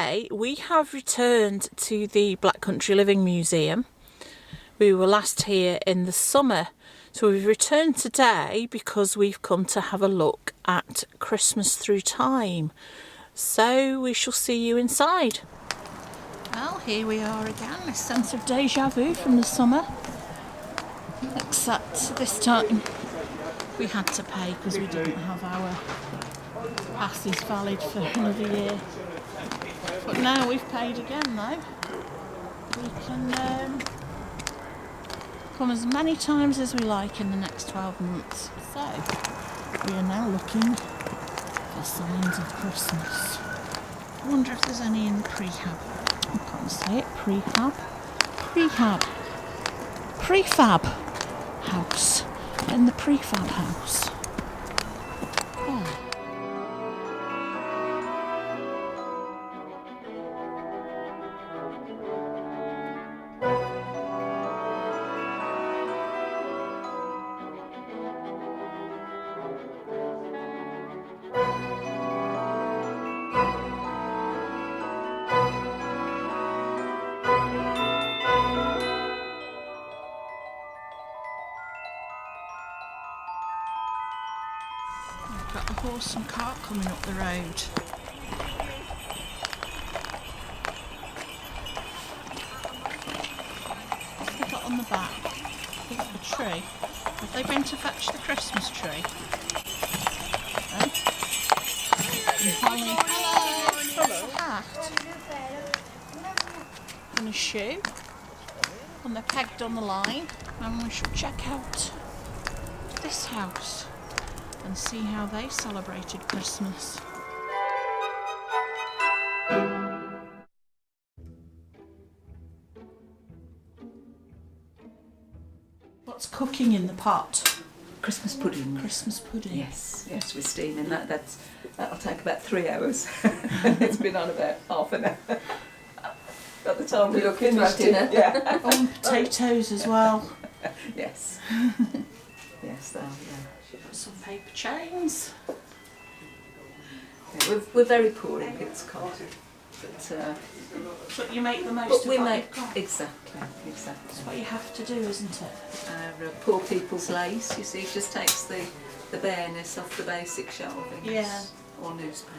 today we have returned to the Black Country Living Museum. We were last here in the summer, so we've returned today because we've come to have a look at Christmas Through Time. So we shall see you inside. Well, here we are again, a sense of deja vu from the summer. Except this time we had to pay because we didn't have our passes valid for another year. But now we've paid again though. We can come as many times as we like in the next 12 months. So we are now looking for signs of Christmas. I wonder if there's any in the prehab. I can't say it. Prefab house. In the prefab house. Oh. Got a horse and cart coming up the road. What's they got on the back? They've got a tree. Have they been to fetch the Christmas tree? No? Hello. Hat. And a shoe. And they're pegged on the line. And we should check out this house and see how they celebrated Christmas. What's cooking in the pot? Christmas pudding. Christmas pudding. Yes, we're steaming that. That'll take about 3 hours. It's been on about half an hour. By the time we look finished dinner. Yeah. Oh, and potatoes as well. Yes. Yes, yeah. Some paper chains. Yeah, we're very poor in Pitscott, But you make the most but of we what make you've got. exactly. That's what you have to do, isn't it? Our poor people's lace, you see, just takes the bareness off the basic shelving. Yeah. Or newspaper.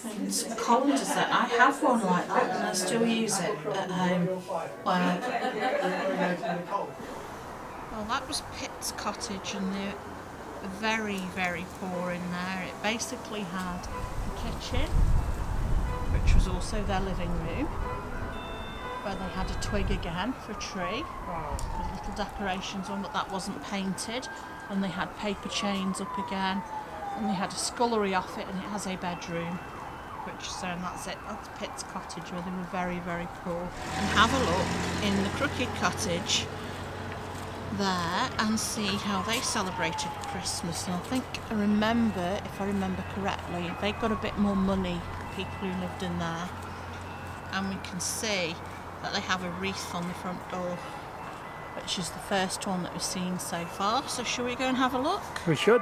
And some colanders that I have one like that and I still use it at home. Wow. Well, that was Pitt's cottage, and they're very, very poor in there. It basically had a kitchen, which was also their living room, where they had a twig again for a tree with little decorations on, but that wasn't painted. And they had paper chains up again, and they had a scullery off it, and it has a bedroom, which and that's it. That's Pitt's cottage, where they were very, very poor. And have a look in the Crooked Cottage there and see how they celebrated Christmas. And if I remember correctly, they got a bit more money, the people who lived in there, and we can see that they have a wreath on the front door, which is the first one that we've seen so far. So shall we go and have a look? We should.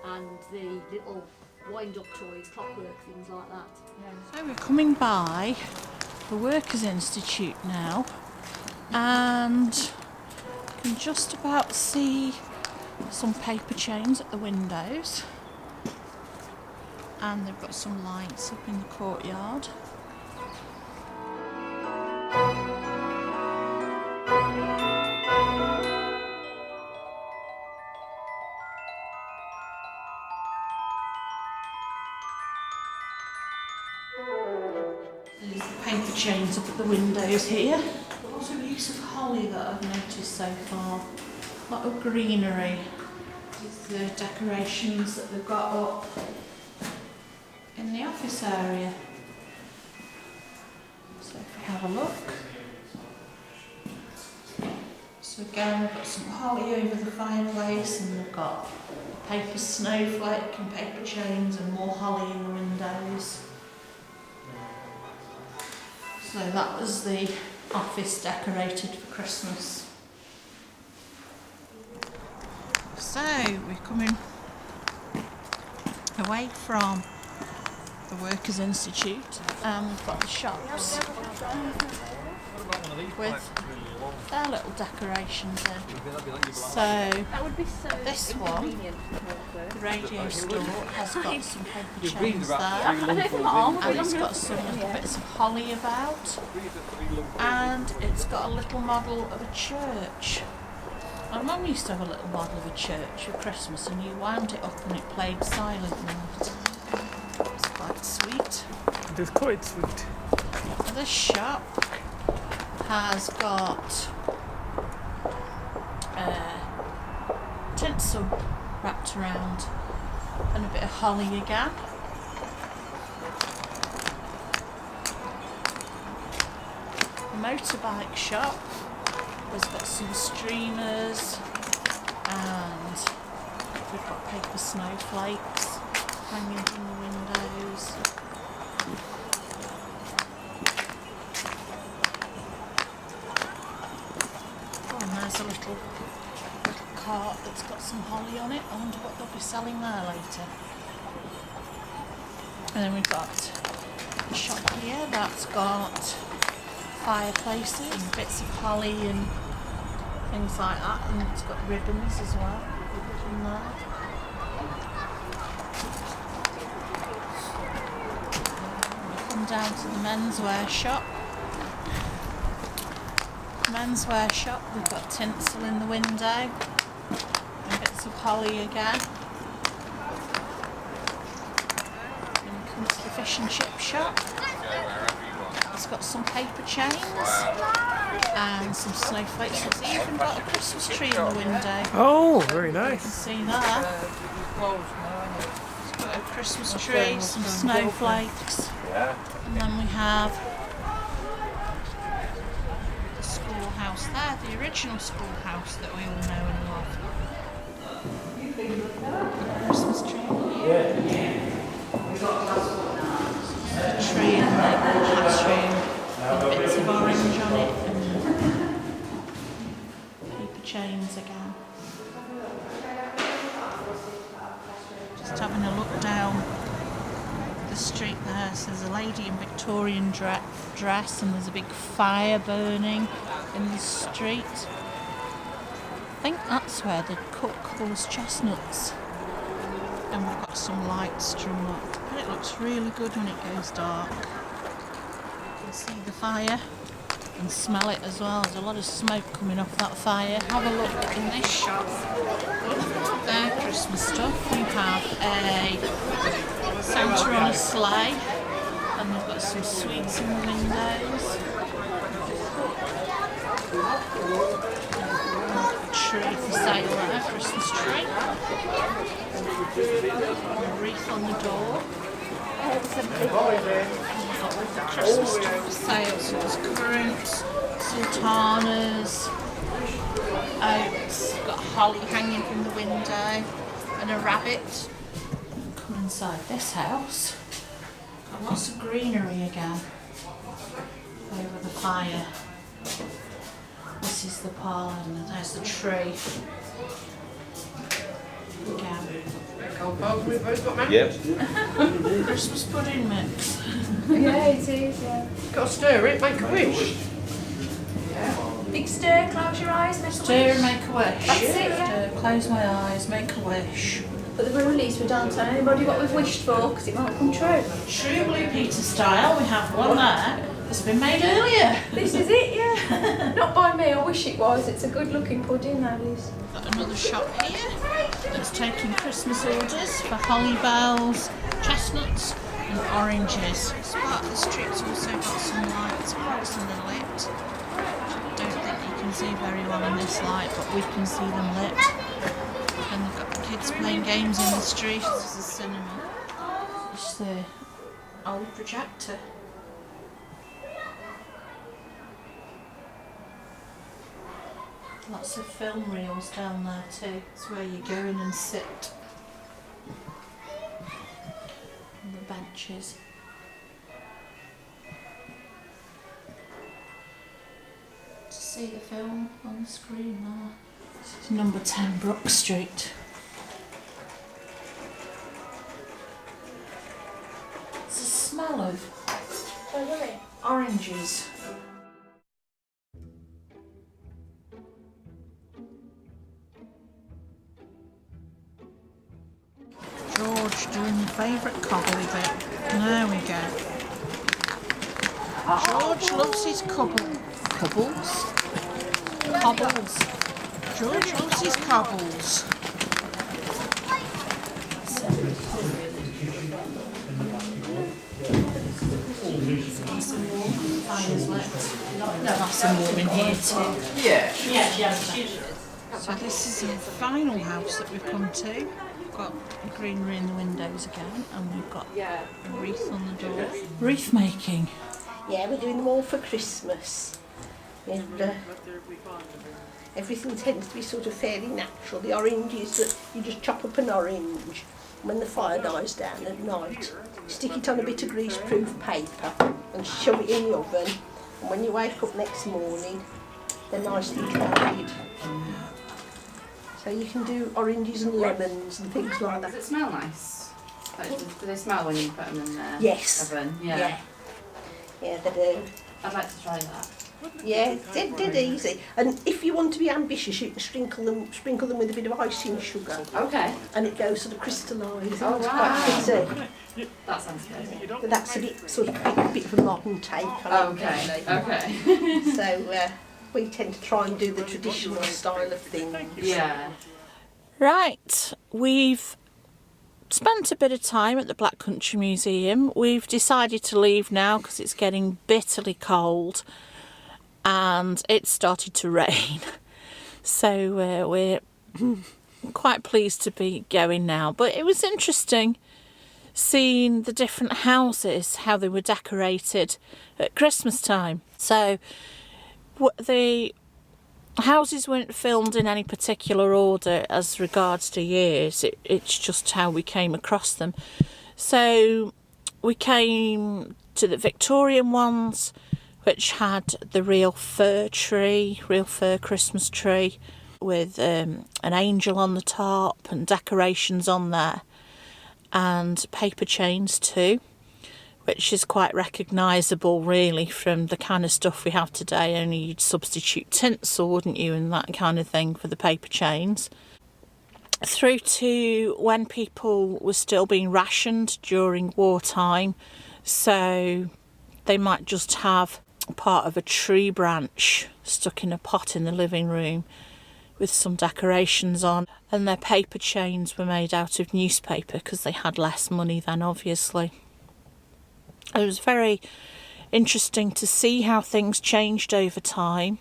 And the little wind-up toys, clockwork, things like that. So we're coming by the Workers' Institute now, and you can just about see some paper chains at the windows, and they've got some lights up in the courtyard. paper chains up at the windows here. Lots of use of holly that I've noticed so far. A lot of greenery with the decorations that they've got up in the office area. So if we have a look. So again, we've got some holly over the fireplace, and we've got a paper snowflake and paper chains and more holly in the windows. So that was the office decorated for Christmas. So we're coming away from the Workers' Institute, and we've got the shops with their little decorations in. So That would be so this one, convenient. the radio store, has got some paper chains there, I know from arm. and it's got some little bits of holly about, and it's got a little model of a church. My mum used to have a little model of a church at Christmas, and you wound it up and it played Silent Night. It's quite sweet. It is quite sweet. This shop has got tinsel wrapped around and a bit of holly again. The motorbike shop has got some streamers, and we've got paper snowflakes hanging from the windows. Oh, and there's a little cart that's got some holly on it. I wonder what they'll be selling there later. And then we've got a shop here that's got fireplaces and bits of holly and things like that, and it's got ribbons as well in there. We come down to the menswear shop. Menswear shop, we've got tinsel in the window and bits of holly again. Then we come to the fish and chip shop. It's got some paper chains and some snowflakes. It's even got a Christmas tree in the window. Oh, very You can nice. see there. It's got a Christmas tree, some snowflakes, and then we have the schoolhouse there, the original schoolhouse that we all know and love. Christmas tree here. A tree in the classroom with bits of orange on it and paper chains again. Just having a look down the street there. So there's a lady in Victorian dress, and there's a big fire burning in the street. I think that's where they cook those chestnuts. And we've got some lights strung up. But it looks really good when it goes dark. You can see the fire and smell it as well. There's a lot of smoke coming off that fire. Have a look in this shop. Their Christmas stuff. We have a Santa on a sleigh, and they've got some sweets in the windows. A tree for sale there, Christmas tree. A wreath on the door. Christmas stuff for sale, so there's currants, sultanas, oats, got holly hanging from the window, and a rabbit. Come inside this house, got lots of greenery again over the fire. This is the parlour, and there's the tree again. Yep. Christmas pudding mix. Yeah, it is, yeah. Got to stir it, make a wish. Big stir, close your eyes, make a Stir and wish. make a wish. That's it, yeah. Stir, close my eyes, make a wish. But the release, we don't tell anybody what we've wished for, because it might come true. True Blue Peter style, we have one there that's been made earlier. This is it, yeah. Not by me, I wish it was. It's a good looking pudding, that is. Got another shop here that's taking Christmas orders for holly bells, chestnuts, and oranges. This part of the street's also got some lights approximately lit. Don't think you can see very well in this light, but we can see them lit. And they've got the kids playing games in the street. This is a cinema. It's the old projector. Lots of film reels down there too. It's where you go in and sit on the benches. To see the film on the screen there. This is number 10 Brook Street. It's a smell of oranges. George doing your favourite cobbly bit. There we go. George loves his cobbles. Cobbles. George loves his cobbles. Fire's lit. Nice and warm in here too. Yeah. So this is the final house that we've come to. We've got greenery in the windows again, and we've got a wreath on the door. Wreath making. Yeah, we're doing them all for Christmas. And everything tends to be sort of fairly natural. The oranges, that you just chop up an orange. When the fire dies down at night, stick it on a bit of greaseproof paper and shove it in the oven. And when you wake up next morning, they're nicely dried. So you can do oranges and lemons and things like that. Does it smell nice? Like, do they smell when you put them in the Yes. oven? Yeah, they do. I'd like to try that. Yeah, dead easy. And if you want to be ambitious, you can sprinkle them with a bit of icing sugar, Okay. and it goes sort of crystallised. Oh, It's wow. quite pretty. That sounds good. But that's a bit sort of bit of a modern take on it, Okay. really. Okay. So we tend to try and do the traditional style of things. Yeah. Right, we've spent a bit of time at the Black Country Museum. We've decided to leave now because it's getting bitterly cold and it's started to rain. So we're quite pleased to be going now. But it was interesting seeing the different houses, how they were decorated at Christmas time. So the houses weren't filmed in any particular order as regards to years. It's just how we came across them. So we came to the Victorian ones, which had the real fir Christmas tree with an angel on the top and decorations on there, and paper chains too, which is quite recognisable really from the kind of stuff we have today, only you'd substitute tinsel, wouldn't you, and that kind of thing for the paper chains. Through to when people were still being rationed during wartime, so they might just have part of a tree branch stuck in a pot in the living room with some decorations on, and their paper chains were made out of newspaper because they had less money then, obviously. It was very interesting to see how things changed over time.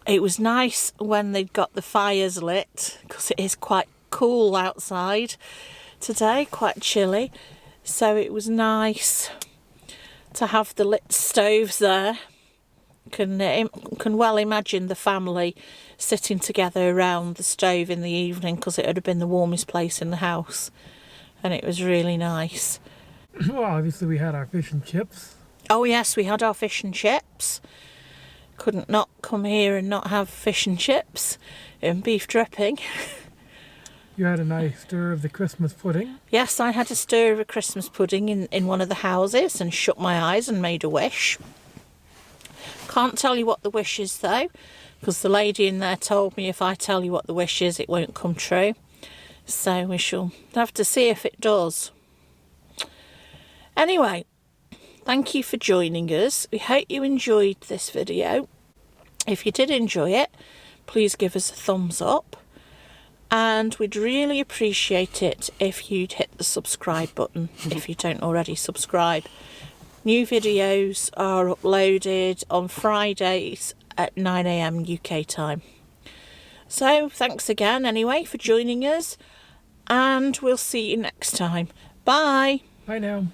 It was nice when they'd got the fires lit because it is quite cool outside today, quite chilly, so it was nice to have the lit stoves there. Can well imagine the family sitting together around the stove in the evening because it would have been the warmest place in the house, and it was really nice. Well, obviously we had our fish and chips. Oh yes, we had our fish and chips. Couldn't not come here and not have fish and chips and beef dripping. You had a nice stir of the Christmas pudding. Yes, I had a stir of a Christmas pudding in one of the houses and shut my eyes and made a wish. Can't tell you what the wish is though, because the lady in there told me if I tell you what the wish is, it won't come true. So we shall have to see if it does. Anyway, thank you for joining us. We hope you enjoyed this video. If you did enjoy it, please give us a thumbs up. And we'd really appreciate it if you'd hit the subscribe button if you don't already subscribe. New videos are uploaded on Fridays at 9 AM UK time. So thanks again anyway for joining us, and we'll see you next time. Bye. Bye now.